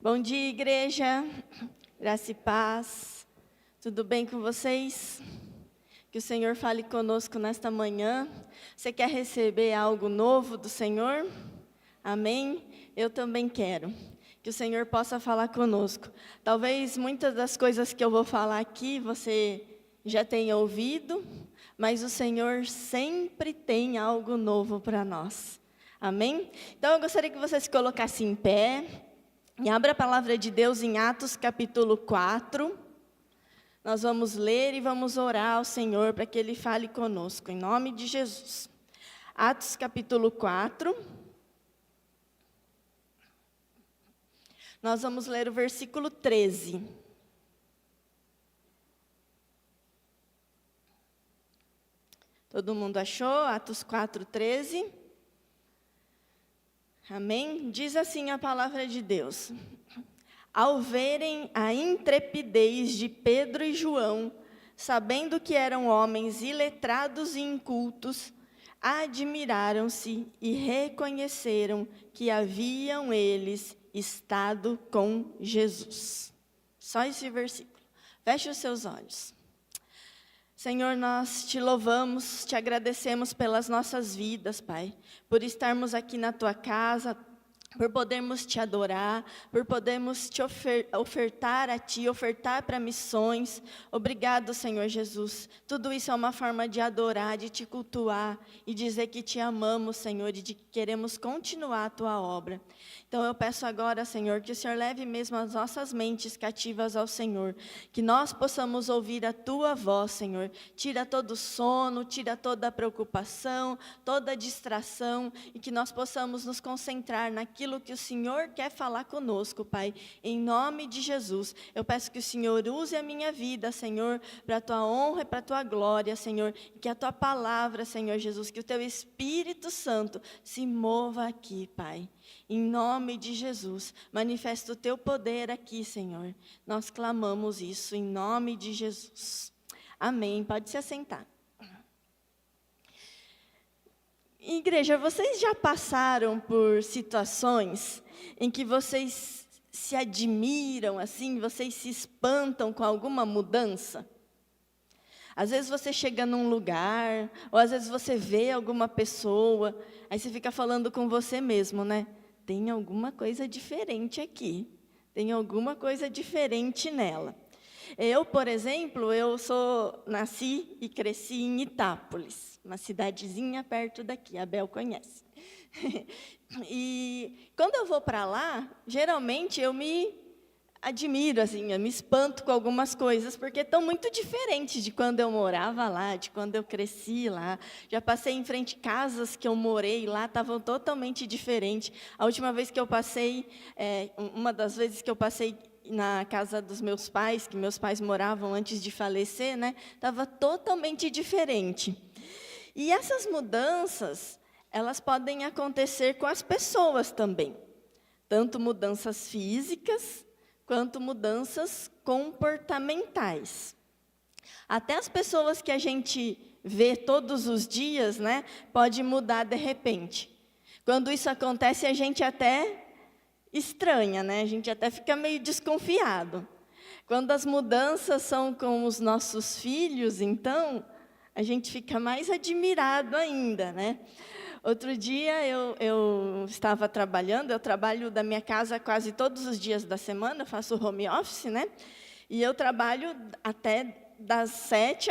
Bom dia, igreja. Graça e paz. Tudo bem com vocês? Que o Senhor fale conosco nesta manhã. Você quer receber algo novo do Senhor? Amém? Eu também quero. Que o Senhor possa falar conosco. Talvez muitas das coisas que eu vou falar aqui você já tenha ouvido, mas o Senhor sempre tem algo novo para nós. Amém? Então eu gostaria que você se colocasse em pé. E abra a palavra de Deus em Atos capítulo 4. Nós vamos ler e vamos orar ao Senhor para que Ele fale conosco, em nome de Jesus. Atos capítulo 4. Nós vamos ler o versículo 13. Todo mundo achou? Atos 4, 13. Amém? Diz assim a palavra de Deus. Ao verem a intrepidez de Pedro e João, sabendo que eram homens iletrados e incultos, admiraram-se e reconheceram que haviam eles estado com Jesus. Só esse versículo. Feche os seus olhos. Senhor, nós te louvamos, te agradecemos pelas nossas vidas, Pai, por estarmos aqui na Tua casa, por podermos te adorar, por podermos te ofertar a Ti, ofertar para missões. Obrigado, Senhor Jesus. Tudo isso é uma forma de adorar, de te cultuar e dizer que te amamos, Senhor, e de que queremos continuar a Tua obra. Então eu peço agora, Senhor, que o Senhor leve mesmo as nossas mentes cativas ao Senhor, que nós possamos ouvir a Tua voz, Senhor. Tira todo o sono, tira toda a preocupação, toda a distração, e que nós possamos nos concentrar naquilo que o Senhor quer falar conosco, Pai. Em nome de Jesus, eu peço que o Senhor use a minha vida, Senhor, para a Tua honra e para a Tua glória, Senhor, e que a Tua palavra, Senhor Jesus, que o Teu Espírito Santo se mova aqui, Pai. Em nome de Jesus, manifesta o Teu poder aqui, Senhor. Nós clamamos isso em nome de Jesus. Amém. Pode se assentar. Igreja, vocês já passaram por situações em que vocês se admiram, assim, vocês se espantam com alguma mudança? Às vezes você chega num lugar, ou às vezes você vê alguma pessoa, aí você fica falando com você mesmo, né? Tem alguma coisa diferente aqui, tem alguma coisa diferente nela. Eu, por exemplo, nasci e cresci em Itápolis, uma cidadezinha perto daqui, a Bel conhece. E quando eu vou para lá, geralmente eu me admiro, assim, eu me espanto com algumas coisas, porque estão muito diferentes de quando eu morava lá, de quando eu cresci lá. Já passei em frente a casas que eu morei lá, estavam totalmente diferentes. A última vez que eu passei, uma das vezes que eu passei na casa dos meus pais, que meus pais moravam antes de falecer, né, estava totalmente diferente. E essas mudanças, elas podem acontecer com as pessoas também. Tanto mudanças físicas, quanto mudanças comportamentais. Até as pessoas que a gente vê todos os dias, né, pode mudar de repente. Quando isso acontece, a gente até estranha, né? A gente até fica meio desconfiado. Quando as mudanças são com os nossos filhos, então, a gente fica mais admirado ainda, né? Outro dia eu estava trabalhando, eu trabalho da minha casa quase todos os dias da semana, eu faço home office, né? E eu trabalho até das 7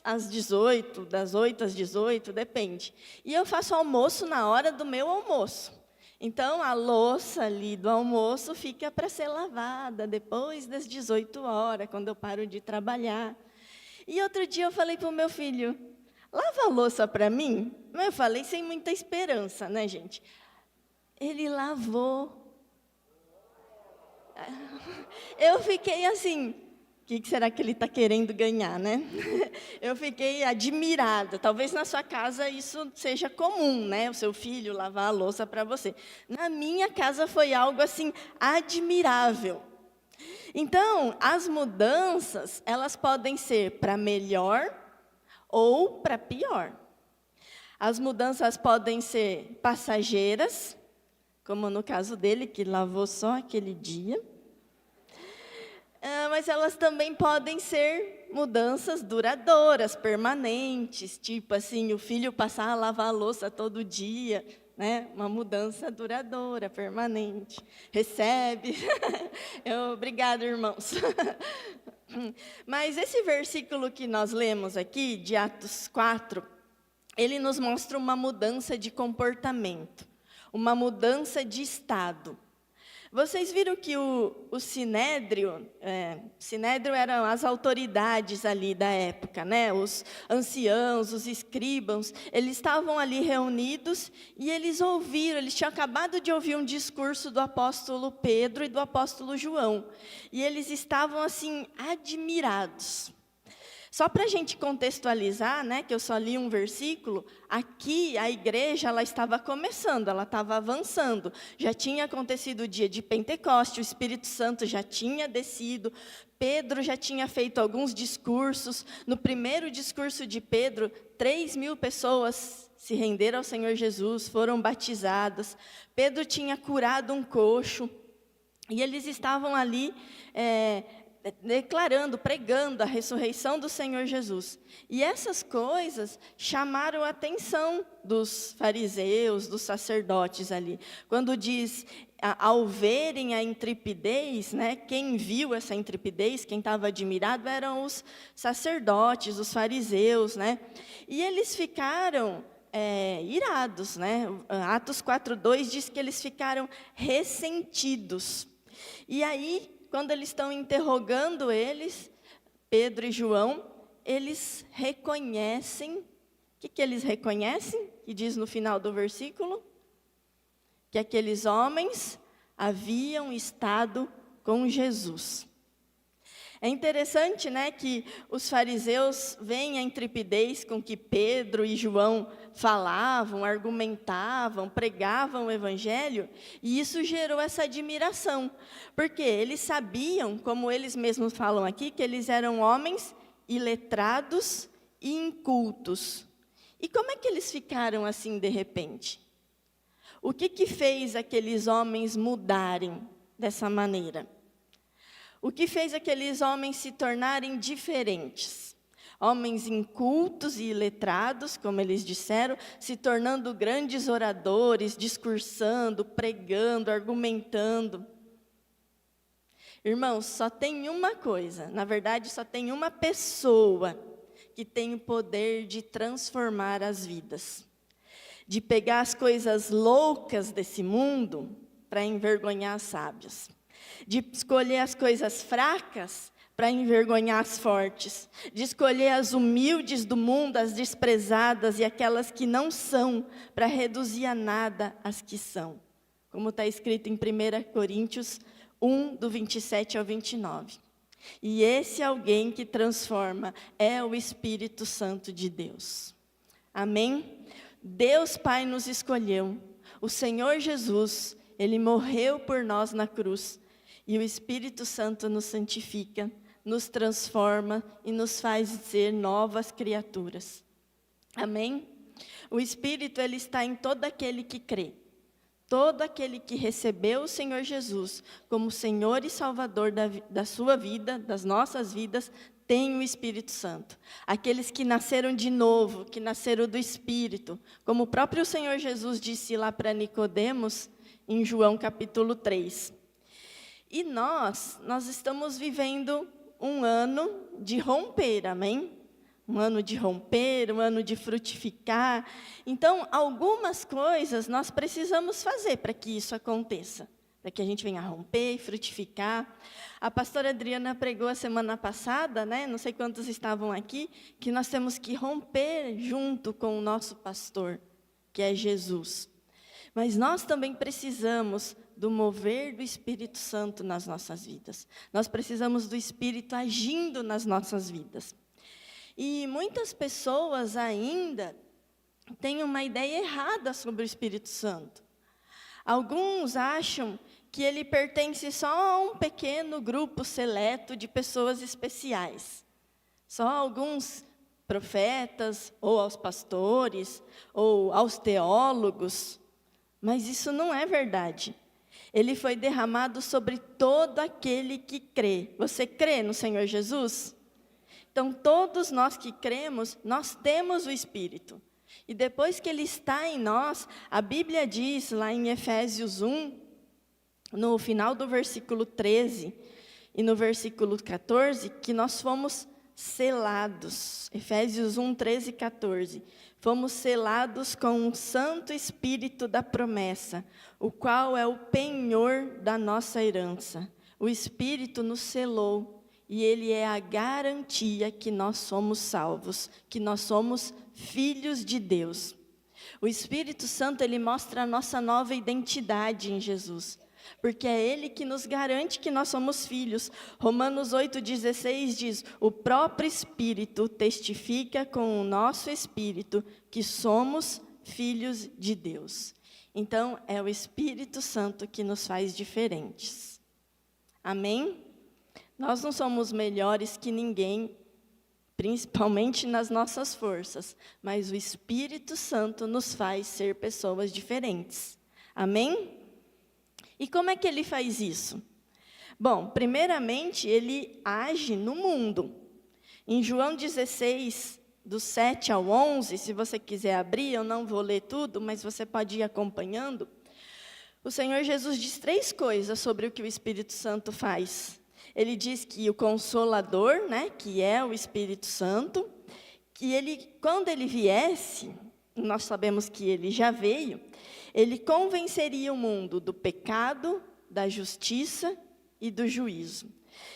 às 18, das 8 às 18, depende. E eu faço almoço na hora do meu almoço. Então, a louça ali do almoço fica para ser lavada depois das 18 horas, quando eu paro de trabalhar. E outro dia eu falei para o meu filho, lava a louça para mim? Mas eu falei sem muita esperança, né, gente? Ele lavou. Eu fiquei assim, o que será que ele está querendo ganhar, né? Eu fiquei admirada. Talvez na sua casa isso seja comum, né? O seu filho lavar a louça para você. Na minha casa foi algo assim admirável. Então, as mudanças, elas podem ser para melhor ou para pior. As mudanças podem ser passageiras, como no caso dele, que lavou só aquele dia. Mas elas também podem ser mudanças duradouras, permanentes, tipo assim, o filho passar a lavar a louça todo dia, né? Uma mudança duradoura, permanente. Recebe. Obrigada, irmãos. Mas esse versículo que nós lemos aqui, de Atos 4, ele nos mostra uma mudança de comportamento, uma mudança de estado. Vocês viram que o Sinédrio eram as autoridades ali da época, né? Os anciãos, os escribas, eles estavam ali reunidos e eles tinham acabado de ouvir um discurso do apóstolo Pedro e do apóstolo João. E eles estavam assim, admirados. Só para a gente contextualizar, né, que eu só li um versículo, aqui a igreja ela estava começando, ela estava avançando. Já tinha acontecido o dia de Pentecoste, o Espírito Santo já tinha descido, Pedro já tinha feito alguns discursos. No primeiro discurso de Pedro, 3.000 pessoas se renderam ao Senhor Jesus, foram batizadas. Pedro tinha curado um coxo, e eles estavam ali declarando, pregando a ressurreição do Senhor Jesus. E essas coisas chamaram a atenção dos fariseus, dos sacerdotes ali. Quando diz, ao verem a intrepidez, né, quem viu essa intrepidez, quem estava admirado, eram os sacerdotes, os fariseus, né? E eles ficaram irados, né? Atos 4:2 diz que eles ficaram ressentidos. E aí, quando eles estão interrogando eles, Pedro e João, eles reconhecem, o que eles reconhecem? Que diz no final do versículo, que aqueles homens haviam estado com Jesus. É interessante, né, que os fariseus veem a intrepidez com que Pedro e João falavam, argumentavam, pregavam o evangelho, e isso gerou essa admiração, porque eles sabiam, como eles mesmos falam aqui, que eles eram homens iletrados e incultos. E como é que eles ficaram assim de repente? O que fez aqueles homens mudarem dessa maneira? O que fez aqueles homens se tornarem diferentes? Homens incultos e iletrados, como eles disseram, se tornando grandes oradores, discursando, pregando, argumentando. Irmãos, só tem uma coisa, na verdade só tem uma pessoa que tem o poder de transformar as vidas. De pegar as coisas loucas desse mundo para envergonhar as sábias. De escolher as coisas fracas para envergonhar as fortes, de escolher as humildes do mundo, as desprezadas e aquelas que não são, para reduzir a nada as que são. Como está escrito em 1 Coríntios 1, do 27 ao 29. E esse alguém que transforma é o Espírito Santo de Deus. Amém? Deus Pai nos escolheu, o Senhor Jesus, Ele morreu por nós na cruz, e o Espírito Santo nos santifica, nos transforma e nos faz ser novas criaturas. Amém? O Espírito, ele está em todo aquele que crê. Todo aquele que recebeu o Senhor Jesus como Senhor e Salvador da sua vida, das nossas vidas, tem o Espírito Santo. Aqueles que nasceram de novo, que nasceram do Espírito, como o próprio Senhor Jesus disse lá para Nicodemos, em João capítulo 3. E nós estamos vivendo um ano de romper, amém? Um ano de romper, um ano de frutificar. Então, algumas coisas nós precisamos fazer para que isso aconteça, para que a gente venha romper e frutificar. A pastora Adriana pregou a semana passada, né? Não sei quantos estavam aqui, que nós temos que romper junto com o nosso pastor, que é Jesus. Mas nós também precisamos do mover do Espírito Santo nas nossas vidas. Nós precisamos do Espírito agindo nas nossas vidas. E muitas pessoas ainda têm uma ideia errada sobre o Espírito Santo. Alguns acham que ele pertence só a um pequeno grupo seleto de pessoas especiais. Só alguns profetas, ou aos pastores, ou aos teólogos. Mas isso não é verdade. Ele foi derramado sobre todo aquele que crê. Você crê no Senhor Jesus? Então, todos nós que cremos, nós temos o Espírito. E depois que Ele está em nós, a Bíblia diz lá em Efésios 1, no final do versículo 13 e no versículo 14, que nós fomos selados. Efésios 1, 13 e 14. Fomos selados com o Santo Espírito da promessa, o qual é o penhor da nossa herança. O Espírito nos selou e Ele é a garantia que nós somos salvos, que nós somos filhos de Deus. O Espírito Santo, Ele mostra a nossa nova identidade em Jesus, porque é Ele que nos garante que nós somos filhos. Romanos 8,16 diz: o próprio Espírito testifica com o nosso Espírito que somos filhos de Deus. Então, é o Espírito Santo que nos faz diferentes. Amém? Nós não somos melhores que ninguém, principalmente nas nossas forças, mas o Espírito Santo nos faz ser pessoas diferentes. Amém? E como é que Ele faz isso? Bom, primeiramente, Ele age no mundo. Em João 16, do 7 ao 11, se você quiser abrir, eu não vou ler tudo, mas você pode ir acompanhando. O Senhor Jesus diz 3 coisas sobre o que o Espírito Santo faz. Ele diz que o Consolador, né, que é o Espírito Santo, que Ele, quando Ele viesse, nós sabemos que Ele já veio, Ele convenceria o mundo do pecado, da justiça e do juízo.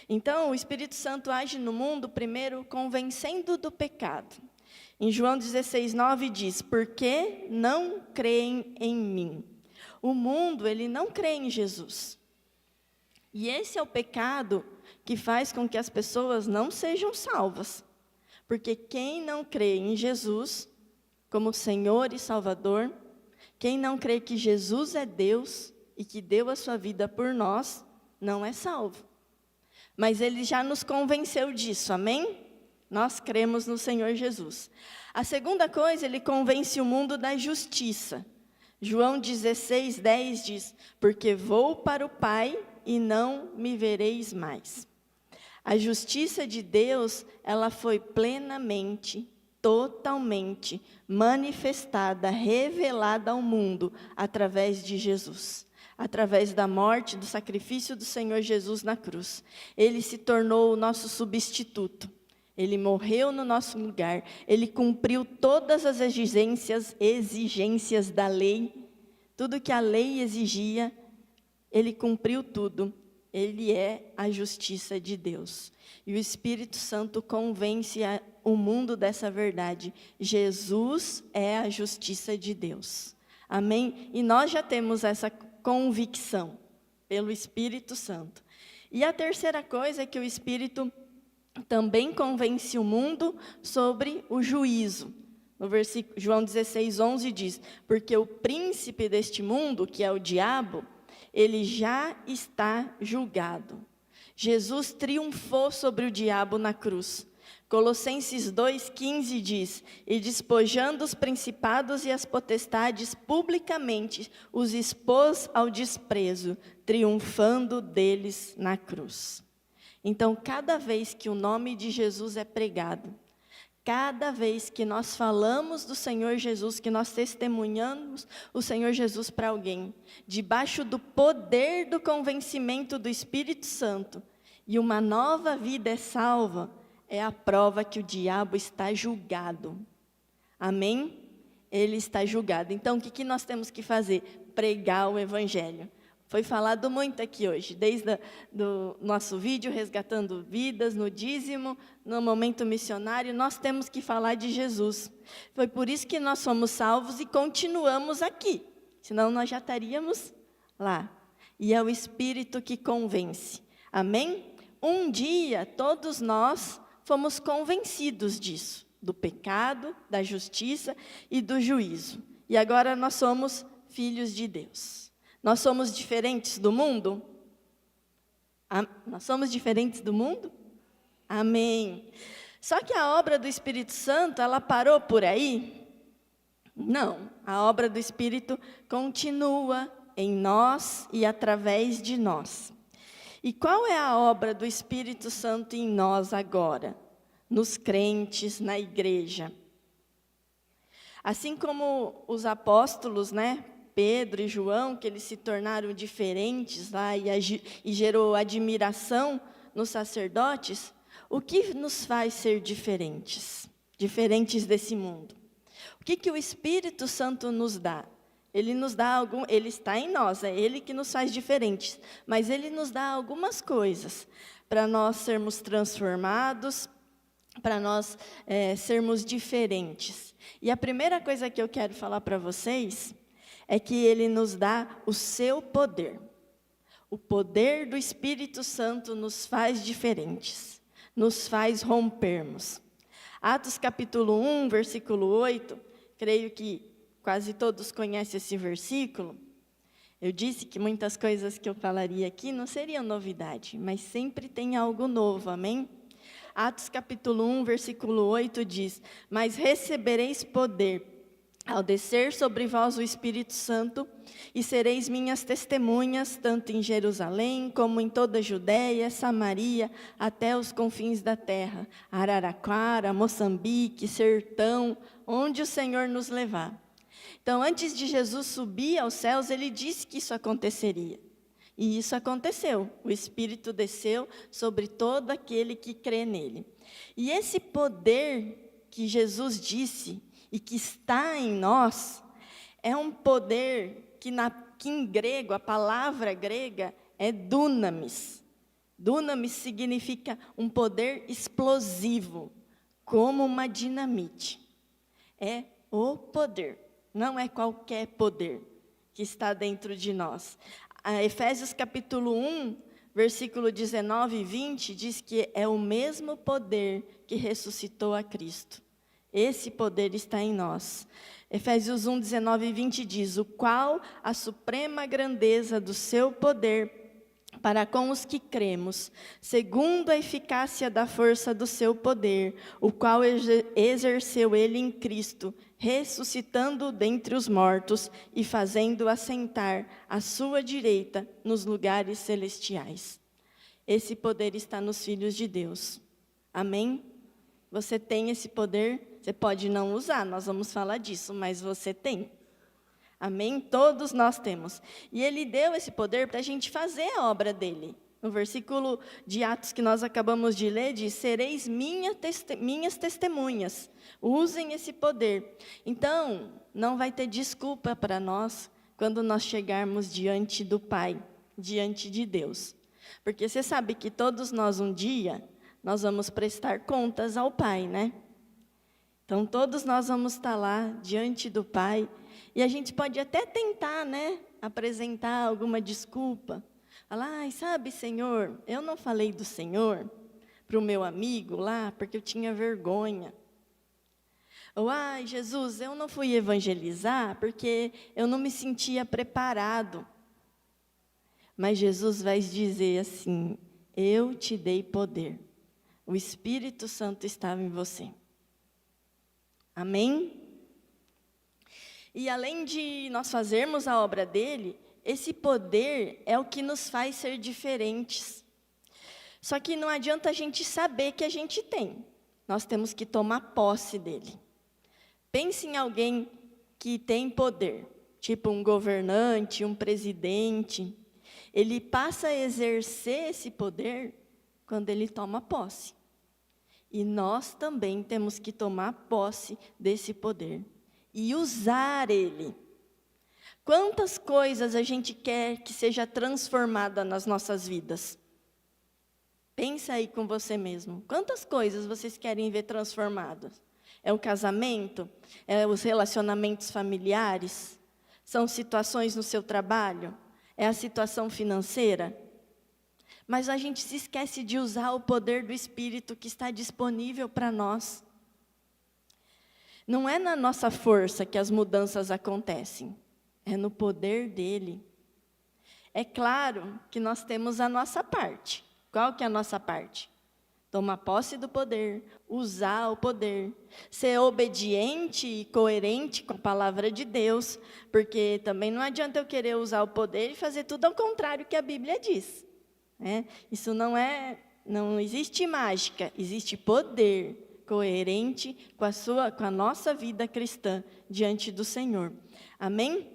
Então, o Espírito Santo age no mundo, primeiro, convencendo do pecado. Em João 16, 9 diz: porque não creem em mim. O mundo, ele não crê em Jesus. E esse é o pecado que faz com que as pessoas não sejam salvas. Porque quem não crê em Jesus como Senhor e Salvador, quem não crê que Jesus é Deus e que deu a sua vida por nós, não é salvo. Mas Ele já nos convenceu disso, amém? Nós cremos no Senhor Jesus. A segunda coisa, Ele convence o mundo da justiça. João 16, 10 diz: porque vou para o Pai e não me vereis mais. A justiça de Deus, ela foi plenamente, totalmente manifestada, revelada ao mundo através de Jesus. Através da morte, do sacrifício do Senhor Jesus na cruz. Ele se tornou o nosso substituto. Ele morreu no nosso lugar. Ele cumpriu todas as exigências da lei. Tudo que a lei exigia, Ele cumpriu tudo. Ele é a justiça de Deus. E o Espírito Santo convence o mundo dessa verdade. Jesus é a justiça de Deus. Amém? E nós já temos essa convicção pelo Espírito Santo. E a terceira coisa é que o Espírito também convence o mundo sobre o juízo. No versículo João 16, 11 diz: porque o príncipe deste mundo, que é o diabo, ele já está julgado. Jesus triunfou sobre o diabo na cruz. Colossenses 2,15 diz: e despojando os principados e as potestades publicamente, os expôs ao desprezo, triunfando deles na cruz. Então, cada vez que o nome de Jesus é pregado, cada vez que nós falamos do Senhor Jesus, que nós testemunhamos o Senhor Jesus para alguém, debaixo do poder do convencimento do Espírito Santo, e uma nova vida é salva, é a prova que o diabo está julgado. Amém? Ele está julgado. Então, o que nós temos que fazer? Pregar o Evangelho. Foi falado muito aqui hoje, desde do nosso vídeo, Resgatando Vidas, no dízimo, no momento missionário, nós temos que falar de Jesus. Foi por isso que nós somos salvos e continuamos aqui, senão nós já estaríamos lá. E é o Espírito que convence. Amém? Um dia, todos nós fomos convencidos disso, do pecado, da justiça e do juízo. E agora nós somos filhos de Deus. Nós somos diferentes do mundo? Nós somos diferentes do mundo? Amém. Só que a obra do Espírito Santo, ela parou por aí? Não, a obra do Espírito continua em nós e através de nós. E qual é a obra do Espírito Santo em nós agora? Nos crentes, na igreja. Assim como os apóstolos, né, Pedro e João, que eles se tornaram diferentes lá e gerou admiração nos sacerdotes, o que nos faz ser diferentes? Diferentes desse mundo. O que o Espírito Santo nos dá? Ele nos dá ele está em nós, é Ele que nos faz diferentes, mas Ele nos dá algumas coisas para nós sermos transformados, para nós sermos diferentes. E a primeira coisa que eu quero falar para vocês é que Ele nos dá o seu poder. O poder do Espírito Santo nos faz diferentes, nos faz rompermos. Atos capítulo 1, versículo 8, creio que quase todos conhecem esse versículo. Eu disse que muitas coisas que eu falaria aqui não seriam novidade, mas sempre tem algo novo, amém? Atos capítulo 1, versículo 8 diz: mas recebereis poder ao descer sobre vós o Espírito Santo, e sereis minhas testemunhas, tanto em Jerusalém, como em toda a Judéia, Samaria, até os confins da terra, Araraquara, Moçambique, Sertão, onde o Senhor nos levar. Então, antes de Jesus subir aos céus, ele disse que isso aconteceria. E isso aconteceu. O Espírito desceu sobre todo aquele que crê nele. E esse poder que Jesus disse e que está em nós, é um poder que em grego, a palavra grega é dunamis. Dunamis significa um poder explosivo, como uma dinamite. É o poder, não é qualquer poder que está dentro de nós. Efésios capítulo 1, versículo 19 e 20, diz que é o mesmo poder que ressuscitou a Cristo. Esse poder está em nós. Efésios 1, 19 e 20 diz: o qual a suprema grandeza do seu poder para com os que cremos, segundo a eficácia da força do seu poder, o qual exerceu ele em Cristo, ressuscitando-o dentre os mortos e fazendo-o assentar à sua direita nos lugares celestiais. Esse poder está nos filhos de Deus. Amém? Você tem esse poder, você pode não usar, nós vamos falar disso, mas você tem. Amém? Todos nós temos. E Ele deu esse poder para a gente fazer a obra dEle. No versículo de Atos que nós acabamos de ler, diz: sereis minhas testemunhas. Usem esse poder. Então, não vai ter desculpa para nós quando nós chegarmos diante do Pai, diante de Deus. Porque você sabe que todos nós um dia, nós vamos prestar contas ao Pai, né? Então, todos nós vamos estar lá diante do Pai, e a gente pode até tentar, né, apresentar alguma desculpa. Falar: ai, sabe, Senhor, eu não falei do Senhor para o meu amigo lá, porque eu tinha vergonha. Ou: ai, Jesus, eu não fui evangelizar, porque eu não me sentia preparado. Mas Jesus vai dizer assim: eu te dei poder. O Espírito Santo estava em você. Amém? E além de nós fazermos a obra dele, esse poder é o que nos faz ser diferentes. Só que não adianta a gente saber que a gente tem. Nós temos que tomar posse dele. Pense em alguém que tem poder, tipo um governante, um presidente. Ele passa a exercer esse poder quando ele toma posse. E nós também temos que tomar posse desse poder e usar ele. Quantas coisas a gente quer que seja transformada nas nossas vidas? Pensa aí com você mesmo. Quantas coisas vocês querem ver transformadas? É o casamento? É os relacionamentos familiares? São situações no seu trabalho? É a situação financeira? Mas a gente se esquece de usar o poder do Espírito que está disponível para nós. Não é na nossa força que as mudanças acontecem, é no poder dele. É claro que nós temos a nossa parte. Qual que é a nossa parte? Tomar posse do poder, usar o poder, ser obediente e coerente com a palavra de Deus, porque também não adianta eu querer usar o poder e fazer tudo ao contrário que a Bíblia diz, né? Isso não existe mágica, existe poder coerente com a nossa vida cristã diante do Senhor. Amém?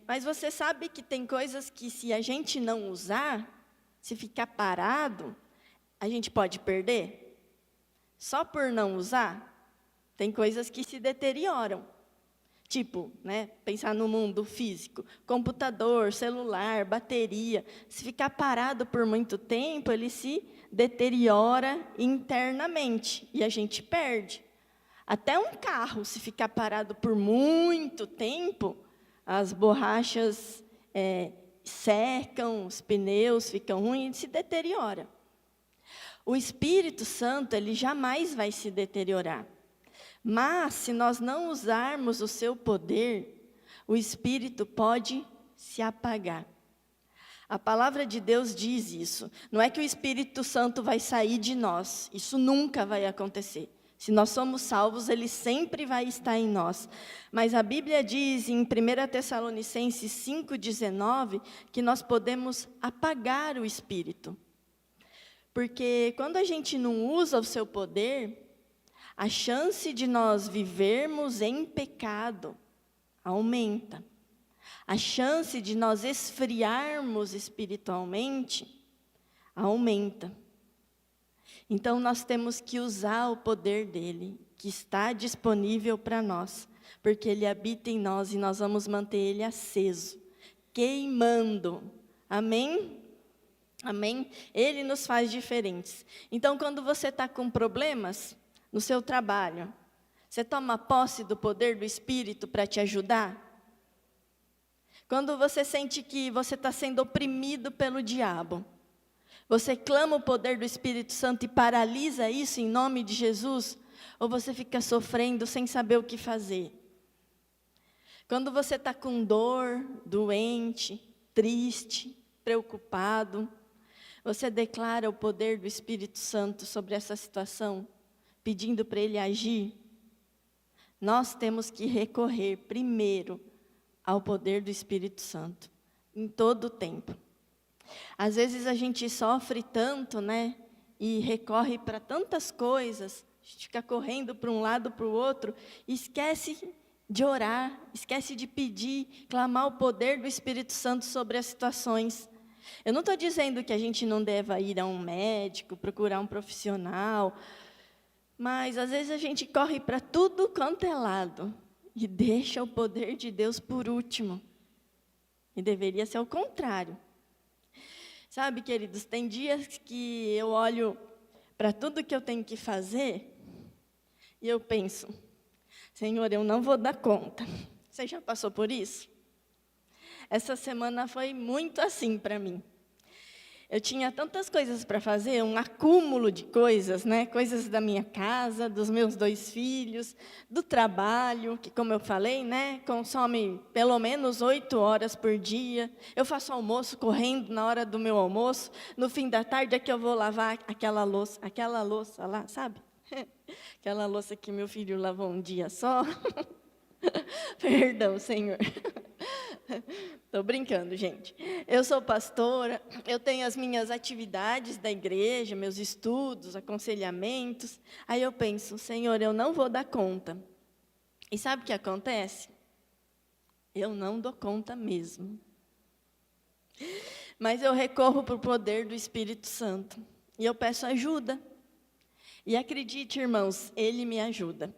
Mas você sabe que tem coisas que, se a gente não usar, se ficar parado, a gente pode perder? Só por não usar? Tem coisas que se deterioram. Tipo, pensar no mundo físico, computador, celular, bateria. Se ficar parado por muito tempo, ele se deteriora internamente e a gente perde. Até um carro, se ficar parado por muito tempo, as borrachas secam, os pneus ficam ruins e se deteriora. O Espírito Santo, ele jamais vai se deteriorar. Mas, se nós não usarmos o seu poder, o Espírito pode se apagar. A palavra de Deus diz isso. Não é que o Espírito Santo vai sair de nós. Isso nunca vai acontecer. Se nós somos salvos, ele sempre vai estar em nós. Mas a Bíblia diz em 1 Tessalonicenses 5,19, que nós podemos apagar o Espírito. Porque quando a gente não usa o seu poder, a chance de nós vivermos em pecado aumenta. A chance de nós esfriarmos espiritualmente aumenta. Então, nós temos que usar o poder dele, que está disponível para nós, porque ele habita em nós e nós vamos manter ele aceso, queimando. Amém? Amém? Ele nos faz diferentes. Então, quando você está com problemas no seu trabalho, você toma posse do poder do Espírito para te ajudar? Quando você sente que você está sendo oprimido pelo diabo, você clama o poder do Espírito Santo e paralisa isso em nome de Jesus? Ou você fica sofrendo sem saber o que fazer? Quando você está com dor, doente, triste, preocupado, você declara o poder do Espírito Santo sobre essa situação, pedindo para ele agir? Nós temos que recorrer primeiro ao poder do Espírito Santo, em todo o tempo. Às vezes a gente sofre tanto, e recorre para tantas coisas, a gente fica correndo para um lado, para o outro, e esquece de orar, esquece de pedir, clamar o poder do Espírito Santo sobre as situações. Eu não estou dizendo que a gente não deva ir a um médico, procurar um profissional, mas às vezes a gente corre para tudo quanto é lado e deixa o poder de Deus por último. E deveria ser o contrário. Sabe, queridos, tem dias que eu olho para tudo que eu tenho que fazer e eu penso, Senhor, eu não vou dar conta. Você já passou por isso? Essa semana foi muito assim para mim. Eu tinha tantas coisas para fazer, um acúmulo de coisas, coisas da minha casa, dos meus 2 filhos, do trabalho, que, como eu falei, consome pelo menos 8 horas por dia. Eu faço almoço correndo na hora do meu almoço. No fim da tarde é que eu vou lavar aquela louça lá, sabe? Aquela louça que meu filho lavou um dia só. Perdão, Senhor. Estou brincando, gente. Eu sou pastora, eu tenho as minhas atividades da igreja, meus estudos, aconselhamentos. Aí eu penso, Senhor, eu não vou dar conta. E sabe o que acontece? Eu não dou conta mesmo. Mas eu recorro para o poder do Espírito Santo. E eu peço ajuda. E acredite, irmãos, ele me ajuda.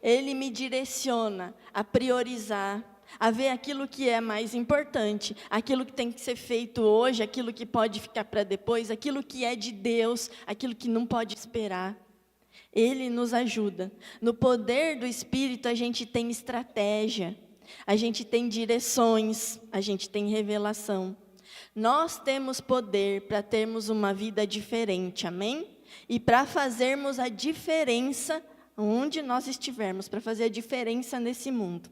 Ele me direciona a priorizar, a ver aquilo que é mais importante, aquilo que tem que ser feito hoje, aquilo que pode ficar para depois, aquilo que é de Deus, aquilo que não pode esperar. Ele nos ajuda. No poder do Espírito a gente tem estratégia, a gente tem direções, a gente tem revelação. Nós temos poder para termos uma vida diferente, amém? E para fazermos a diferença onde nós estivermos, para fazer a diferença nesse mundo.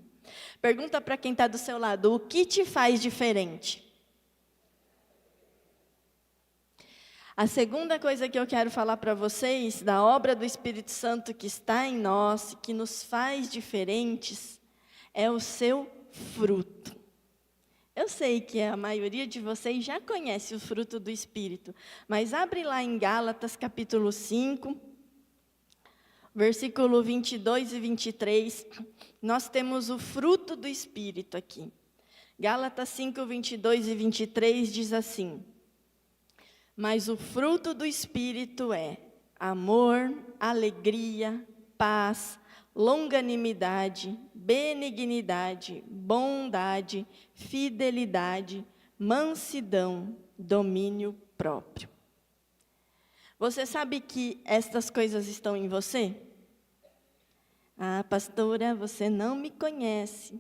Pergunta para quem está do seu lado, o que te faz diferente? A segunda coisa que eu quero falar para vocês, da obra do Espírito Santo que está em nós, que nos faz diferentes, é o seu fruto. Eu sei que a maioria de vocês já conhece o fruto do Espírito, mas abre lá em Gálatas capítulo 5, versículo 22 e 23, nós temos o fruto do Espírito aqui. Gálatas 5, 22 e 23 diz assim: mas o fruto do Espírito é amor, alegria, paz, longanimidade, benignidade, bondade, fidelidade, mansidão, domínio próprio. Você sabe que estas coisas estão em você? Ah, pastora, você não me conhece.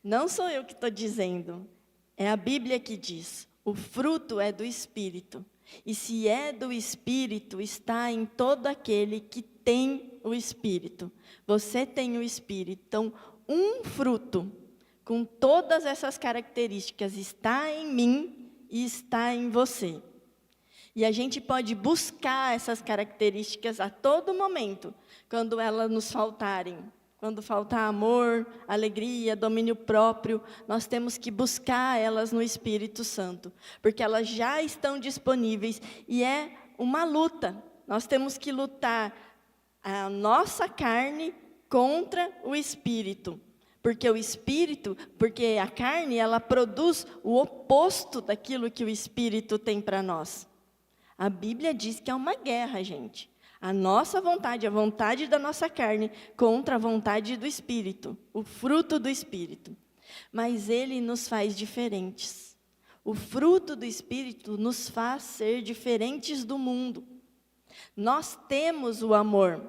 Não sou eu que estou dizendo, é a Bíblia que diz. O fruto é do Espírito. E se é do Espírito, está em todo aquele que tem o Espírito. Você tem o Espírito. Então, um fruto com todas essas características está em mim e está em você. E a gente pode buscar essas características a todo momento, quando elas nos faltarem. Quando faltar amor, alegria, domínio próprio, nós temos que buscar elas no Espírito Santo, porque elas já estão disponíveis e é uma luta. Nós temos que lutar a nossa carne contra o Espírito, porque a carne, ela produz o oposto daquilo que o Espírito tem para nós. A Bíblia diz que é uma guerra, gente. A nossa vontade, a vontade da nossa carne, contra a vontade do Espírito, o fruto do Espírito. Mas ele nos faz diferentes. O fruto do Espírito nos faz ser diferentes do mundo. Nós temos o amor,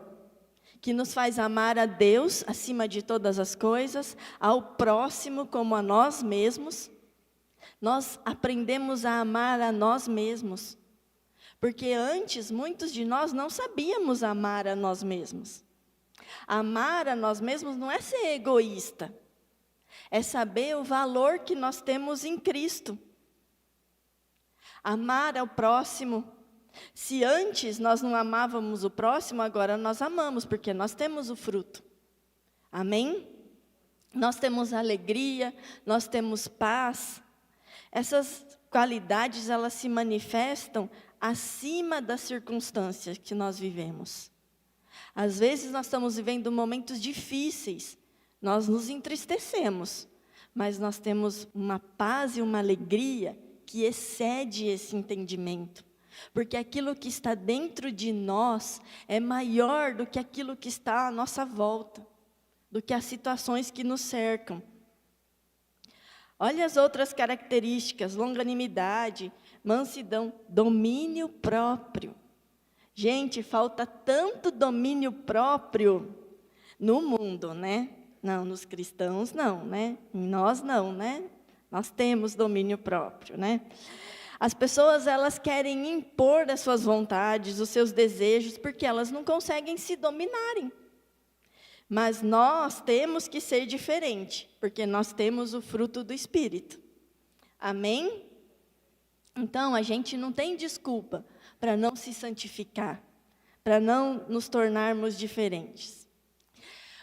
que nos faz amar a Deus acima de todas as coisas, ao próximo como a nós mesmos. Nós aprendemos a amar a nós mesmos. Porque antes, muitos de nós não sabíamos amar a nós mesmos. Amar a nós mesmos não é ser egoísta. É saber o valor que nós temos em Cristo. Amar ao próximo. Se antes nós não amávamos o próximo, agora nós amamos, porque nós temos o fruto. Amém? Nós temos alegria, nós temos paz. Essas qualidades, elas se manifestam acima das circunstâncias que nós vivemos. Às vezes nós estamos vivendo momentos difíceis, nós nos entristecemos, mas nós temos uma paz e uma alegria que excede esse entendimento. Porque aquilo que está dentro de nós é maior do que aquilo que está à nossa volta, do que as situações que nos cercam. Olha as outras características: longanimidade, mansidão, domínio próprio. Gente, falta tanto domínio próprio no mundo, né? Não, nos cristãos não, né? Em nós não, né? Nós temos domínio próprio, né? As pessoas, elas querem impor as suas vontades, os seus desejos, porque elas não conseguem se dominarem. Mas nós temos que ser diferente, porque nós temos o fruto do Espírito. Amém? Então, a gente não tem desculpa para não se santificar, para não nos tornarmos diferentes.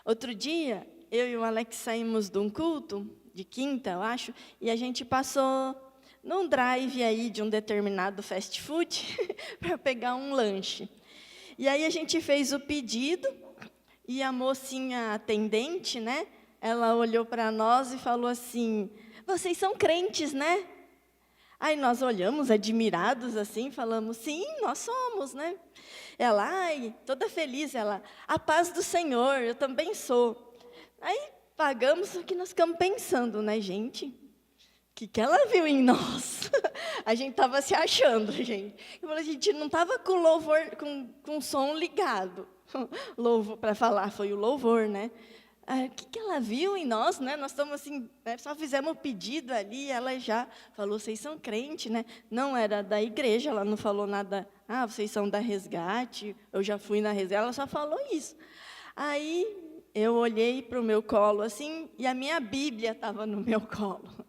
Outro dia, eu e o Alex saímos de um culto, de quinta, eu acho, e a gente passou num drive aí de um determinado fast food para pegar um lanche. E aí a gente fez o pedido, e a mocinha atendente, né, ela olhou para nós e falou assim: vocês são crentes, né? Aí nós olhamos admirados assim, falamos: sim, nós somos, né? Ela, ai, toda feliz, ela: a paz do Senhor, eu também sou. Aí pagamos, só que nós ficamos pensando, né, gente? O que ela viu em nós? A gente estava se achando, gente. A gente não estava com louvor, com o som ligado. Louvor para falar, foi o louvor, né? O que ela viu em nós, né? Nós estamos assim, né? Só fizemos o pedido ali, ela já falou: vocês são crentes, né? Não era da igreja, ela não falou nada. Ah, vocês são da Resgate, eu já fui na Resgate, ela só falou isso. Aí eu olhei para o meu colo assim, e a minha Bíblia estava no meu colo.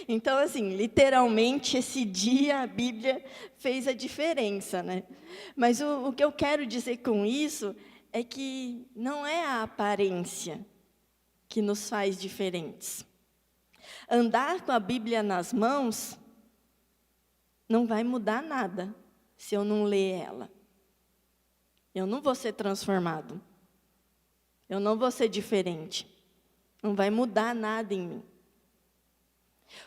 Então, assim, literalmente, esse dia a Bíblia fez a diferença, né? Mas o que eu quero dizer com isso é que não é a aparência que nos faz diferentes. Andar com a Bíblia nas mãos não vai mudar nada se eu não ler ela. Eu não vou ser transformado. Eu não vou ser diferente. Não vai mudar nada em mim.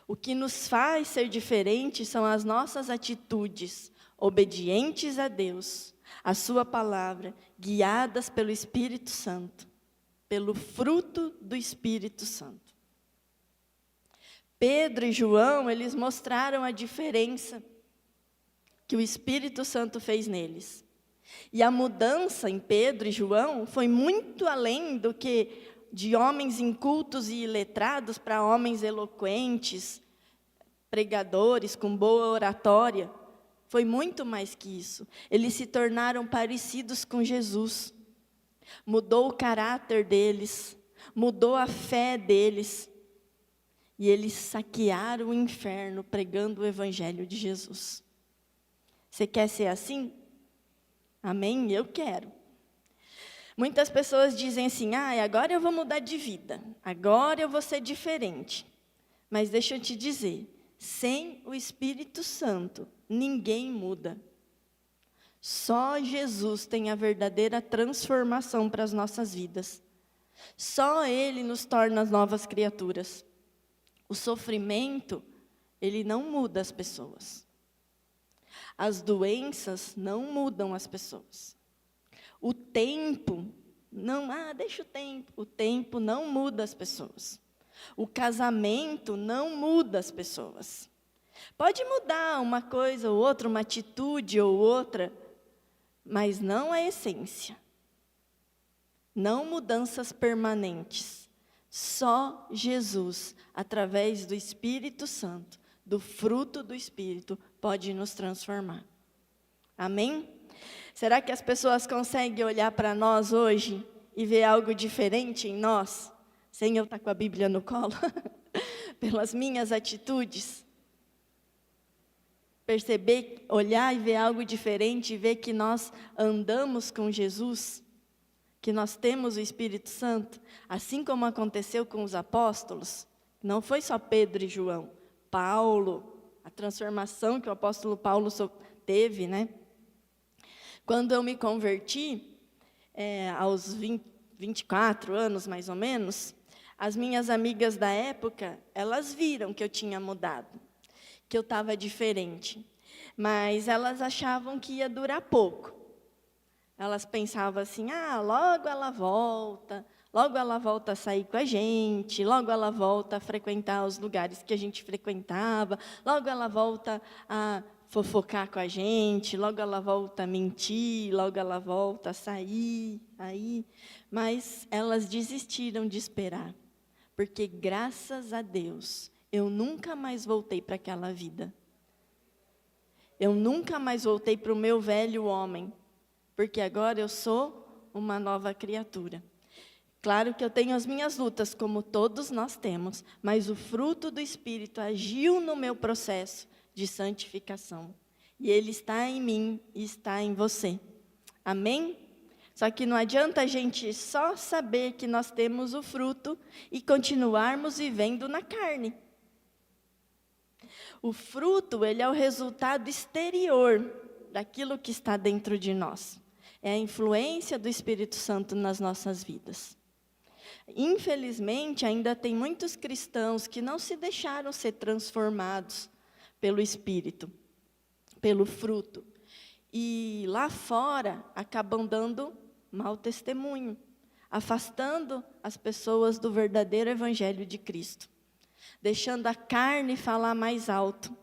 O que nos faz ser diferentes são as nossas atitudes, obedientes a Deus, a sua palavra, guiadas pelo Espírito Santo, pelo fruto do Espírito Santo. Pedro e João, eles mostraram a diferença que o Espírito Santo fez neles. E a mudança em Pedro e João foi muito além do que de homens incultos e iletrados para homens eloquentes, pregadores com boa oratória. Foi muito mais que isso. Eles se tornaram parecidos com Jesus. Mudou o caráter deles, mudou a fé deles. E eles saquearam o inferno pregando o evangelho de Jesus. Você quer ser assim? Amém? Eu quero. Muitas pessoas dizem assim, agora eu vou mudar de vida, agora eu vou ser diferente. Mas deixa eu te dizer, sem o Espírito Santo, ninguém muda. Só Jesus tem a verdadeira transformação para as nossas vidas. Só Ele nos torna as novas criaturas. O sofrimento, ele não muda as pessoas. As doenças não mudam as pessoas. O tempo, deixa o tempo. O tempo não muda as pessoas. O casamento não muda as pessoas. Pode mudar uma coisa ou outra, uma atitude ou outra, mas não a essência. Não mudanças permanentes. Só Jesus, através do Espírito Santo, do fruto do Espírito, pode nos transformar. Amém? Será que as pessoas conseguem olhar para nós hoje e ver algo diferente em nós, sem eu estar com a Bíblia no colo? Pelas minhas atitudes? Perceber, olhar e ver algo diferente, e ver que nós andamos com Jesus, que nós temos o Espírito Santo, assim como aconteceu com os apóstolos. Não foi só Pedro e João, Paulo, a transformação que o apóstolo Paulo teve, né? Quando eu me converti, aos 24 anos mais ou menos, as minhas amigas da época, elas viram que eu tinha mudado, que eu estava diferente, mas elas achavam que ia durar pouco. Elas pensavam assim, logo ela volta a sair com a gente, logo ela volta a frequentar os lugares que a gente frequentava, logo ela volta a fofocar com a gente, logo ela volta a mentir, logo ela volta a sair, mas elas desistiram de esperar, porque graças a Deus, eu nunca mais voltei para aquela vida. Eu nunca mais voltei para o meu velho homem, porque agora eu sou uma nova criatura. Claro que eu tenho as minhas lutas, como todos nós temos, mas o fruto do Espírito agiu no meu processo de santificação. E ele está em mim e está em você. Amém? Só que não adianta a gente só saber que nós temos o fruto e continuarmos vivendo na carne. O fruto, ele é o resultado exterior daquilo que está dentro de nós. É a influência do Espírito Santo nas nossas vidas. Infelizmente, ainda tem muitos cristãos que não se deixaram ser transformados pelo Espírito, pelo fruto. E lá fora, acabam dando mau testemunho, afastando as pessoas do verdadeiro Evangelho de Cristo, deixando a carne falar mais alto,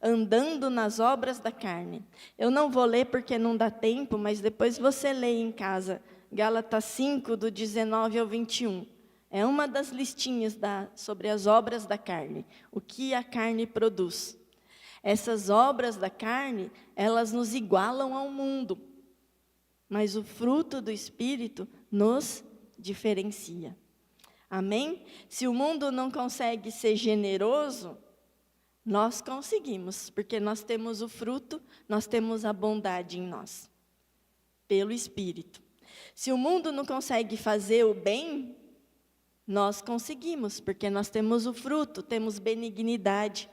andando nas obras da carne. Eu não vou ler porque não dá tempo, mas depois você lê em casa, Gálatas 5, do 19 ao 21. É uma das listinhas sobre as obras da carne, o que a carne produz. Essas obras da carne, elas nos igualam ao mundo, mas o fruto do Espírito nos diferencia. Amém? Se o mundo não consegue ser generoso, nós conseguimos, porque nós temos o fruto, nós temos a bondade em nós, pelo Espírito. Se o mundo não consegue fazer o bem, nós conseguimos, porque nós temos o fruto, temos benignidade.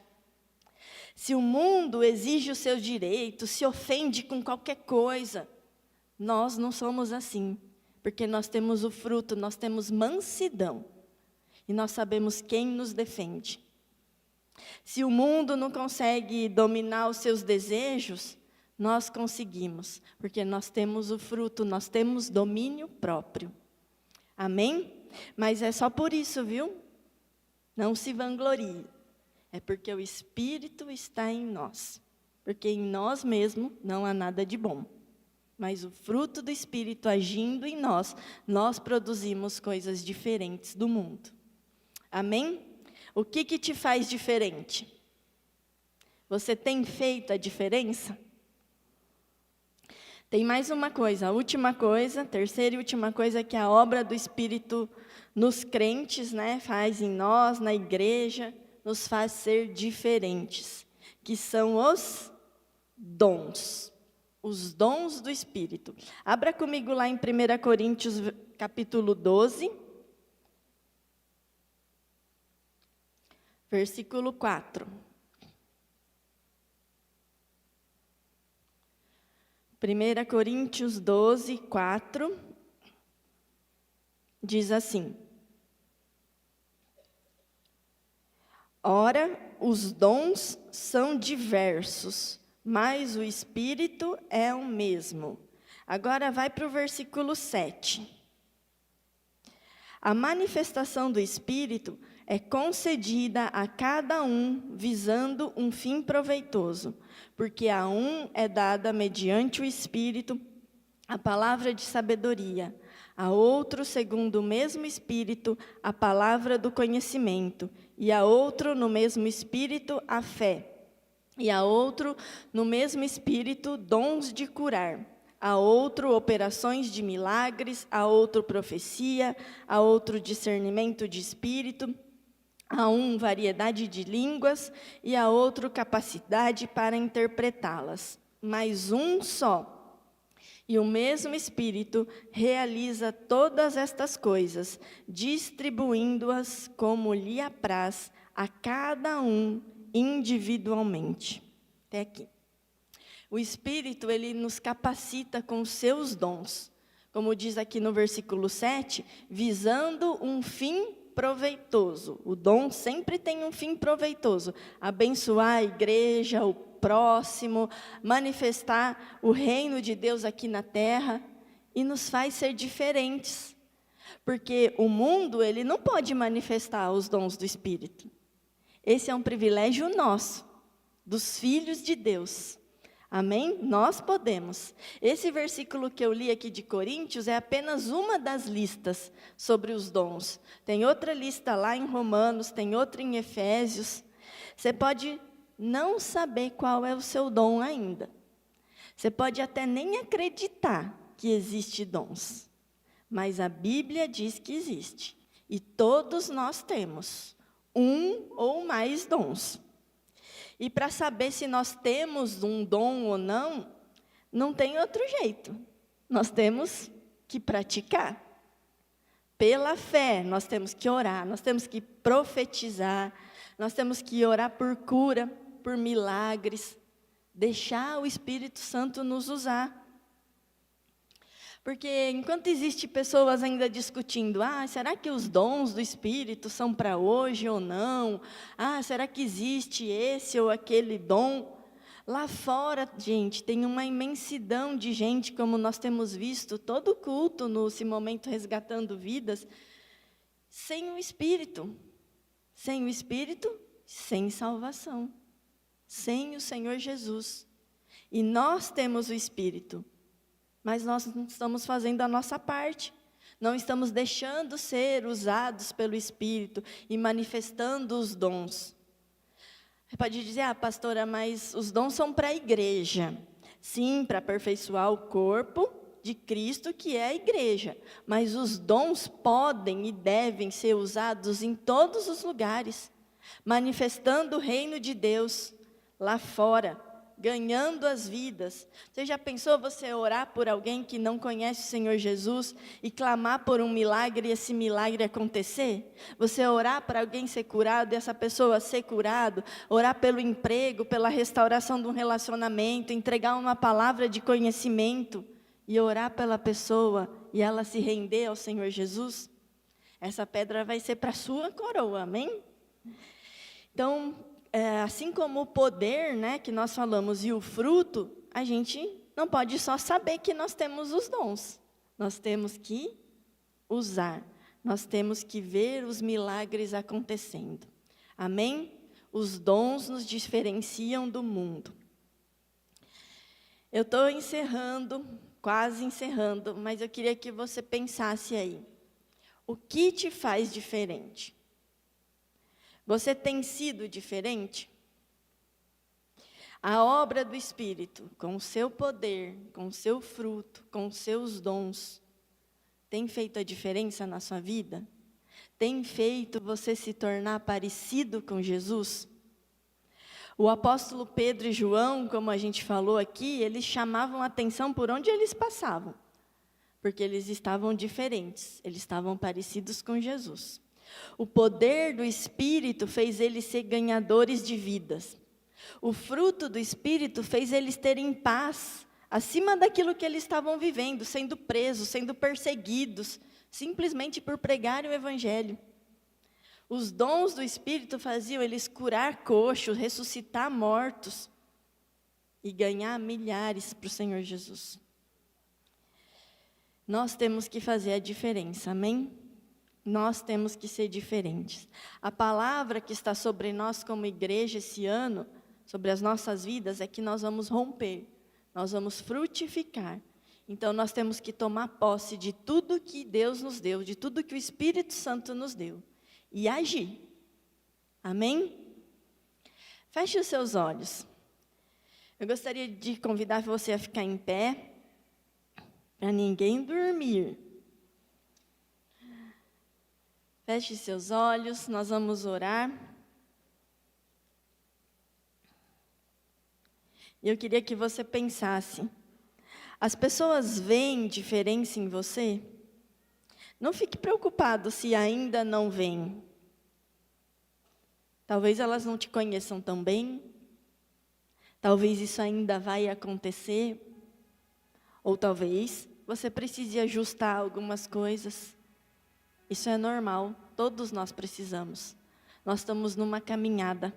Se o mundo exige os seus direitos, se ofende com qualquer coisa, nós não somos assim, porque nós temos o fruto, nós temos mansidão, e nós sabemos quem nos defende. Se o mundo não consegue dominar os seus desejos, nós conseguimos, porque nós temos o fruto, nós temos domínio próprio. Amém? Mas é só por isso, viu? Não se vanglorie. É porque o Espírito está em nós. Porque em nós mesmos não há nada de bom. Mas o fruto do Espírito agindo em nós, nós produzimos coisas diferentes do mundo. Amém? O que te faz diferente? Você tem feito a diferença? Tem mais uma coisa, a última coisa, terceira e última coisa, que a obra do Espírito nos crentes, né, faz em nós, na igreja, nos faz ser diferentes, que são os dons do Espírito. Abra comigo lá em 1 Coríntios, capítulo 12, versículo 4. 1 Coríntios 12, 4, diz assim: Ora, os dons são diversos, mas o Espírito é o mesmo. Agora vai para o versículo 7. A manifestação do Espírito é concedida a cada um visando um fim proveitoso, porque a um é dada mediante o Espírito a palavra de sabedoria, a outro, segundo o mesmo Espírito, a palavra do conhecimento, e a outro, no mesmo Espírito, a fé, e a outro, no mesmo Espírito, dons de curar, a outro, operações de milagres, a outro, profecia, a outro, discernimento de espírito, a um, variedade de línguas, e a outro, capacidade para interpretá-las. Mas um só. E o mesmo Espírito realiza todas estas coisas, distribuindo-as como lhe apraz a cada um individualmente. Até aqui. O Espírito, ele nos capacita com os seus dons. Como diz aqui no versículo 7, visando um fim proveitoso. O dom sempre tem um fim proveitoso. Abençoar a igreja, o próximo, manifestar o reino de Deus aqui na terra, e nos faz ser diferentes. Porque o mundo, ele não pode manifestar os dons do Espírito. Esse é um privilégio nosso, dos filhos de Deus. Amém? Nós podemos. Esse versículo que eu li aqui de Coríntios é apenas uma das listas sobre os dons. Tem outra lista lá em Romanos, tem outra em Efésios. Você pode não saber qual é o seu dom ainda. Você pode até nem acreditar que existe dons. Mas a Bíblia diz que existe. E todos nós temos um ou mais dons. E para saber se nós temos um dom ou não, não tem outro jeito. Nós temos que praticar. Pela fé, nós temos que orar, nós temos que profetizar, nós temos que orar por cura, por milagres, deixar o Espírito Santo nos usar. Porque enquanto existe pessoas ainda discutindo, será que os dons do Espírito são para hoje ou não? Será que existe esse ou aquele dom? Lá fora, gente, tem uma imensidão de gente, como nós temos visto, todo culto nesse momento resgatando vidas, sem o Espírito. Sem o Espírito, sem salvação. Sem o Senhor Jesus. E nós temos o Espírito. Mas nós não estamos fazendo a nossa parte. Não estamos deixando ser usados pelo Espírito e manifestando os dons. Você pode dizer, pastora, mas os dons são para a igreja. Sim, para aperfeiçoar o corpo de Cristo, que é a igreja. Mas os dons podem e devem ser usados em todos os lugares, manifestando o reino de Deus lá fora, ganhando as vidas. Você já pensou você orar por alguém que não conhece o Senhor Jesus e clamar por um milagre e esse milagre acontecer? Você orar para alguém ser curado e essa pessoa ser curado, orar pelo emprego, pela restauração de um relacionamento, entregar uma palavra de conhecimento e orar pela pessoa e ela se render ao Senhor Jesus? Essa pedra vai ser para a sua coroa, amém? Então, assim como o poder, né, que nós falamos, e o fruto, a gente não pode só saber que nós temos os dons. Nós temos que usar. Nós temos que ver os milagres acontecendo. Amém? Os dons nos diferenciam do mundo. Eu estou encerrando, quase encerrando, mas eu queria que você pensasse aí. O que te faz diferente? Você tem sido diferente? A obra do Espírito, com o seu poder, com o seu fruto, com os seus dons, tem feito a diferença na sua vida? Tem feito você se tornar parecido com Jesus? O apóstolo Pedro e João, como a gente falou aqui, eles chamavam a atenção por onde eles passavam, porque eles estavam diferentes, eles estavam parecidos com Jesus. O poder do Espírito fez eles ser ganhadores de vidas. O fruto do Espírito fez eles terem paz acima daquilo que eles estavam vivendo, sendo presos, sendo perseguidos, simplesmente por pregarem o Evangelho. Os dons do Espírito faziam eles curar coxos, ressuscitar mortos e ganhar milhares para o Senhor Jesus. Nós temos que fazer a diferença, amém? Nós temos que ser diferentes. A palavra que está sobre nós como igreja esse ano, sobre as nossas vidas, é que nós vamos romper, nós vamos frutificar. Então, nós temos que tomar posse de tudo que Deus nos deu, de tudo que o Espírito Santo nos deu, e agir. Amém? Feche os seus olhos. Eu gostaria de convidar você a ficar em pé, para ninguém dormir. Feche seus olhos, nós vamos orar. E eu queria que você pensasse, as pessoas veem diferença em você? Não fique preocupado se ainda não veem. Talvez elas não te conheçam tão bem, talvez isso ainda vai acontecer, ou talvez você precise ajustar algumas coisas. Isso é normal, todos nós precisamos. Nós estamos numa caminhada.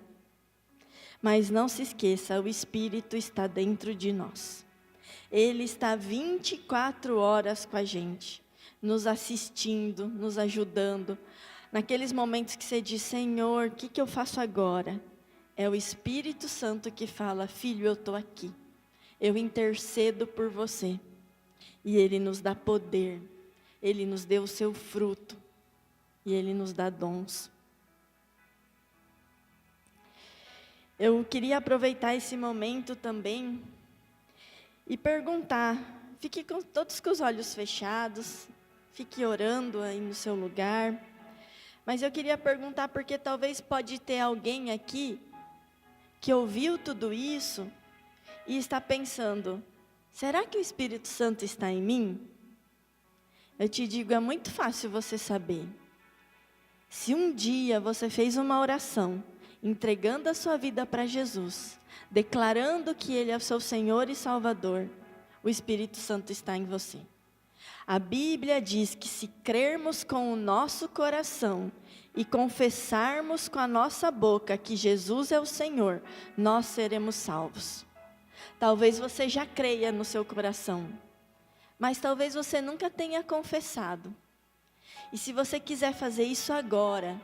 Mas não se esqueça, o Espírito está dentro de nós. Ele está 24 horas com a gente, nos assistindo, nos ajudando. Naqueles momentos que você diz, Senhor, o que eu faço agora? É o Espírito Santo que fala, filho, eu estou aqui. Eu intercedo por você. E Ele nos dá poder. Ele nos deu o seu fruto. E Ele nos dá dons. Eu queria aproveitar esse momento também e perguntar, fique todos com os olhos fechados, fique orando aí no seu lugar, mas eu queria perguntar porque talvez pode ter alguém aqui que ouviu tudo isso e está pensando, será que o Espírito Santo está em mim? Eu te digo, é muito fácil você saber. Se um dia você fez uma oração, entregando a sua vida para Jesus, declarando que Ele é o seu Senhor e Salvador, o Espírito Santo está em você. A Bíblia diz que se crermos com o nosso coração e confessarmos com a nossa boca que Jesus é o Senhor, nós seremos salvos. Talvez você já creia no seu coração, mas talvez você nunca tenha confessado. E se você quiser fazer isso agora,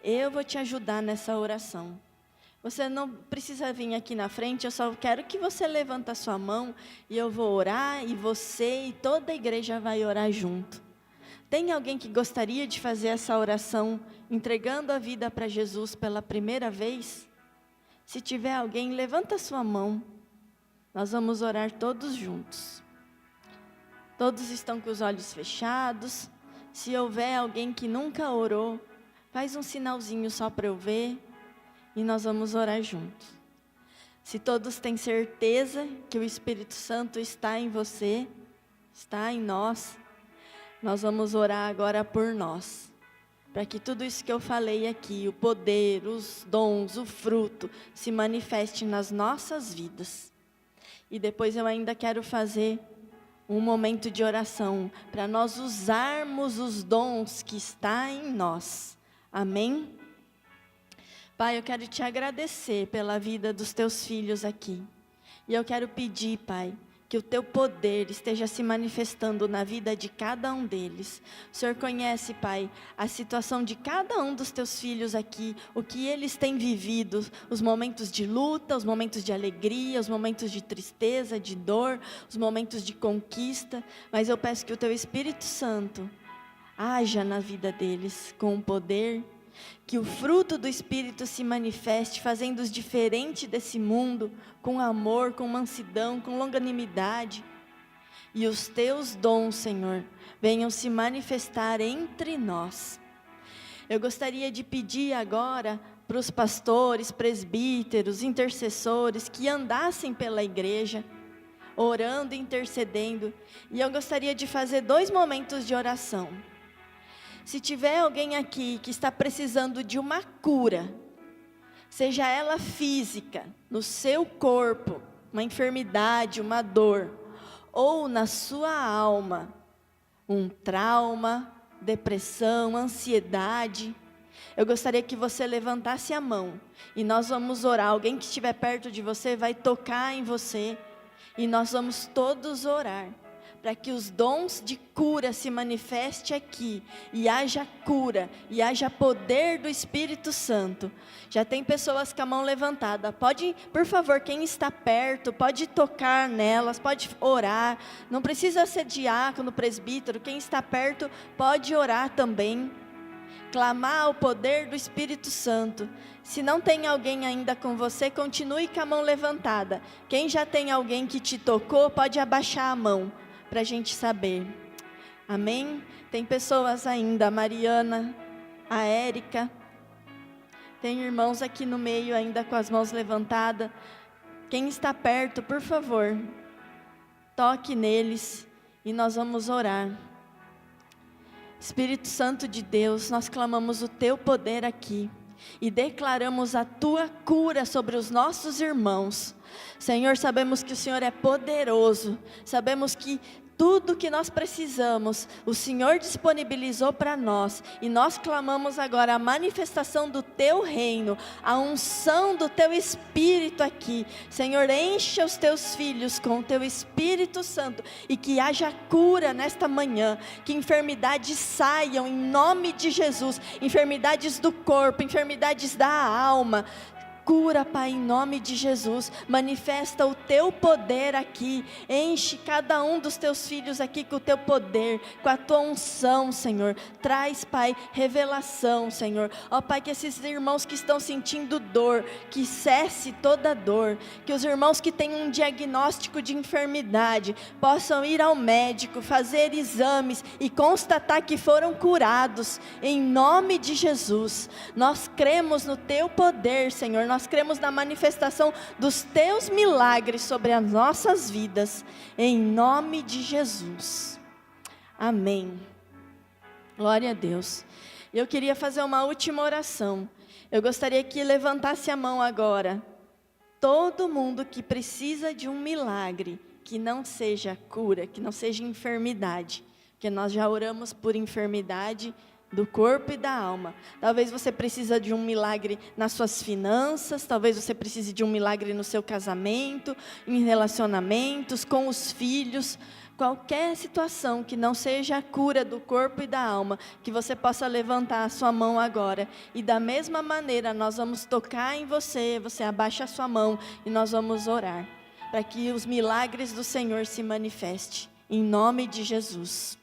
eu vou te ajudar nessa oração. Você não precisa vir aqui na frente, eu só quero que você levante a sua mão e eu vou orar e você e toda a igreja vai orar junto. Tem alguém que gostaria de fazer essa oração entregando a vida para Jesus pela primeira vez? Se tiver alguém, levanta a sua mão. Nós vamos orar todos juntos. Todos estão com os olhos fechados. Se houver alguém que nunca orou, faz um sinalzinho só para eu ver e nós vamos orar juntos. Se todos têm certeza que o Espírito Santo está em você, está em nós, nós vamos orar agora por nós. Para que tudo isso que eu falei aqui, o poder, os dons, o fruto, se manifeste nas nossas vidas. E depois eu ainda quero fazer um momento de oração, para nós usarmos os dons que está em nós. Amém? Pai, eu quero te agradecer pela vida dos teus filhos aqui. E eu quero pedir, Pai, que o teu poder esteja se manifestando na vida de cada um deles. O Senhor conhece, Pai, a situação de cada um dos teus filhos aqui, o que eles têm vivido, os momentos de luta, os momentos de alegria, os momentos de tristeza, de dor, os momentos de conquista. Mas eu peço que o teu Espírito Santo haja na vida deles com o poder, que o fruto do Espírito se manifeste, fazendo-os diferente desse mundo, com amor, com mansidão, com longanimidade. E os teus dons, Senhor, venham se manifestar entre nós. Eu gostaria de pedir agora para os pastores, presbíteros, intercessores, que andassem pela igreja, orando e intercedendo. E eu gostaria de fazer 2 momentos de oração. Se tiver alguém aqui que está precisando de uma cura, seja ela física, no seu corpo, uma enfermidade, uma dor, ou na sua alma, um trauma, depressão, ansiedade, eu gostaria que você levantasse a mão e nós vamos orar. Alguém que estiver perto de você vai tocar em você e nós vamos todos orar, para que os dons de cura se manifeste aqui, e haja cura, e haja poder do Espírito Santo. Já tem pessoas com a mão levantada, pode, por favor, quem está perto, pode tocar nelas, pode orar, não precisa ser diácono, presbítero, quem está perto pode orar também, clamar o poder do Espírito Santo. Se não tem alguém ainda com você, continue com a mão levantada. Quem já tem alguém que te tocou, pode abaixar a mão, para a gente saber. Amém? Tem pessoas ainda, a Mariana, a Érica, tem irmãos aqui no meio ainda com as mãos levantadas. Quem está perto, por favor, toque neles e nós vamos orar. Espírito Santo de Deus, nós clamamos o teu poder aqui e declaramos a tua cura sobre os nossos irmãos. Senhor, sabemos que o Senhor é poderoso, sabemos que tudo que nós precisamos, o Senhor disponibilizou para nós, e nós clamamos agora a manifestação do teu reino, a unção do teu Espírito aqui. Senhor, encha os teus filhos com o teu Espírito Santo, e que haja cura nesta manhã, que enfermidades saiam em nome de Jesus, enfermidades do corpo, enfermidades da alma. Cura, Pai, em nome de Jesus, manifesta o teu poder aqui, enche cada um dos teus filhos aqui com o teu poder, com a tua unção, Senhor, traz, Pai, revelação, Senhor, ó Pai, que esses irmãos que estão sentindo dor, que cesse toda dor, que os irmãos que têm um diagnóstico de enfermidade, possam ir ao médico, fazer exames e constatar que foram curados, em nome de Jesus. Nós cremos no teu poder, Senhor, nós cremos na manifestação dos teus milagres sobre as nossas vidas, em nome de Jesus. Amém. Glória a Deus. Eu queria fazer uma última oração. Eu gostaria que levantasse a mão agora. Todo mundo que precisa de um milagre, que não seja cura, que não seja enfermidade, porque nós já oramos por enfermidade do corpo e da alma. Talvez você precise de um milagre nas suas finanças, talvez você precise de um milagre no seu casamento, em relacionamentos, com os filhos, qualquer situação que não seja a cura do corpo e da alma, que você possa levantar a sua mão agora, e da mesma maneira nós vamos tocar em você, você abaixa a sua mão e nós vamos orar, para que os milagres do Senhor se manifestem, em nome de Jesus.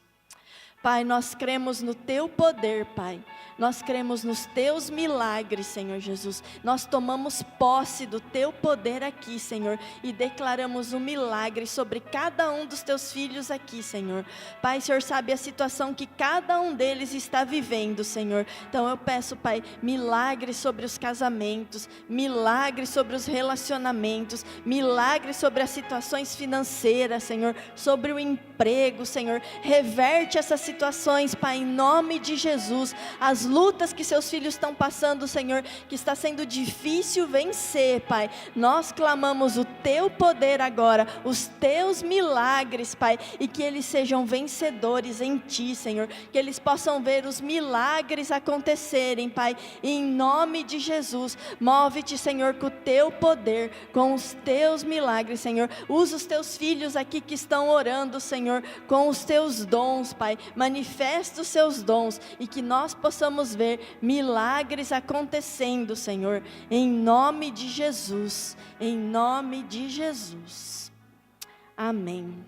Pai, nós cremos no Teu poder, Pai. Nós cremos nos Teus milagres, Senhor Jesus. Nós tomamos posse do Teu poder aqui, Senhor, e declaramos um milagre sobre cada um dos Teus filhos aqui, Senhor. Pai, o Senhor sabe a situação que cada um deles está vivendo, Senhor. Então eu peço, Pai, milagres sobre os casamentos, milagres sobre os relacionamentos, milagres sobre as situações financeiras, Senhor, sobre o emprego, Senhor. Reverte essas situações, Pai, em nome de Jesus. As lutas que seus filhos estão passando, Senhor, que está sendo difícil vencer, Pai, nós clamamos o Teu poder agora, os Teus milagres, Pai, e que eles sejam vencedores em Ti, Senhor, que eles possam ver os milagres acontecerem, Pai, em nome de Jesus. Move-te, Senhor, com o Teu poder, com os Teus milagres, Senhor. Usa os Teus filhos aqui que estão orando, Senhor, com os Teus dons, Pai. Manifesta os Seus dons e que nós possamos ver milagres acontecendo, Senhor, em nome de Jesus, em nome de Jesus. Amém.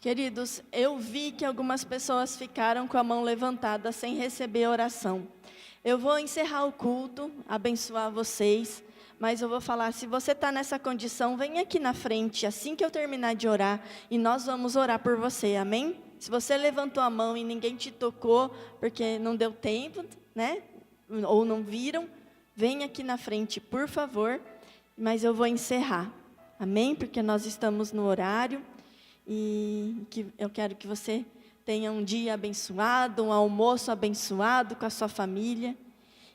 Queridos, eu vi que algumas pessoas ficaram com a mão levantada sem receber oração. Eu vou encerrar o culto, abençoar vocês, mas eu vou falar, se você está nessa condição, vem aqui na frente, assim que eu terminar de orar, e nós vamos orar por você, amém? Se você levantou a mão e ninguém te tocou, porque não deu tempo, né? Ou não viram, vem aqui na frente, por favor, mas eu vou encerrar, amém? Porque nós estamos no horário, e que eu quero que você tenha um dia abençoado, um almoço abençoado com a sua família,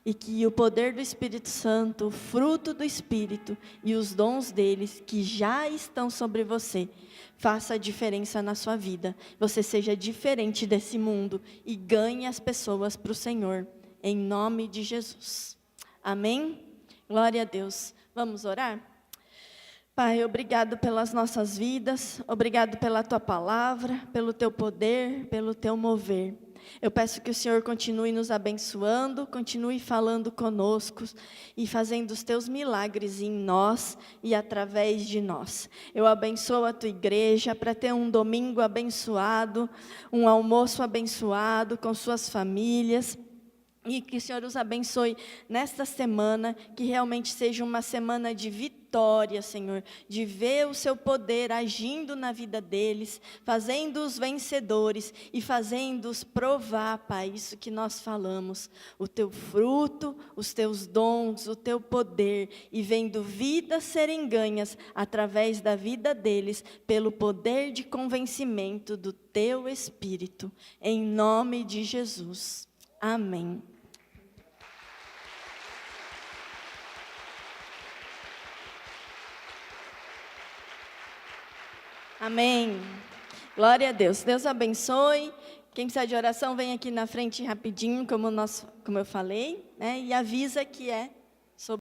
e que o poder do Espírito Santo, o fruto do Espírito e os dons deles que já estão sobre você, faça a diferença na sua vida. Você seja diferente desse mundo e ganhe as pessoas para o Senhor, em nome de Jesus. Amém? Glória a Deus. Vamos orar? Pai, obrigado pelas nossas vidas, obrigado pela Tua palavra, pelo Teu poder, pelo Teu mover. Eu peço que o Senhor continue nos abençoando, continue falando conosco e fazendo os Teus milagres em nós e através de nós. Eu abençoo a Tua igreja para ter um domingo abençoado, um almoço abençoado com suas famílias. E que o Senhor os abençoe nesta semana, que realmente seja uma semana de vitória, Senhor, de ver o Seu poder agindo na vida deles, fazendo-os vencedores e fazendo-os provar, Pai, isso que nós falamos, o Teu fruto, os Teus dons, o Teu poder, e vendo vidas serem ganhas através da vida deles, pelo poder de convencimento do Teu Espírito, em nome de Jesus. Amém. Amém. Glória a Deus. Deus abençoe. Quem precisa de oração, vem aqui na frente rapidinho, como eu falei, né? E avisa que é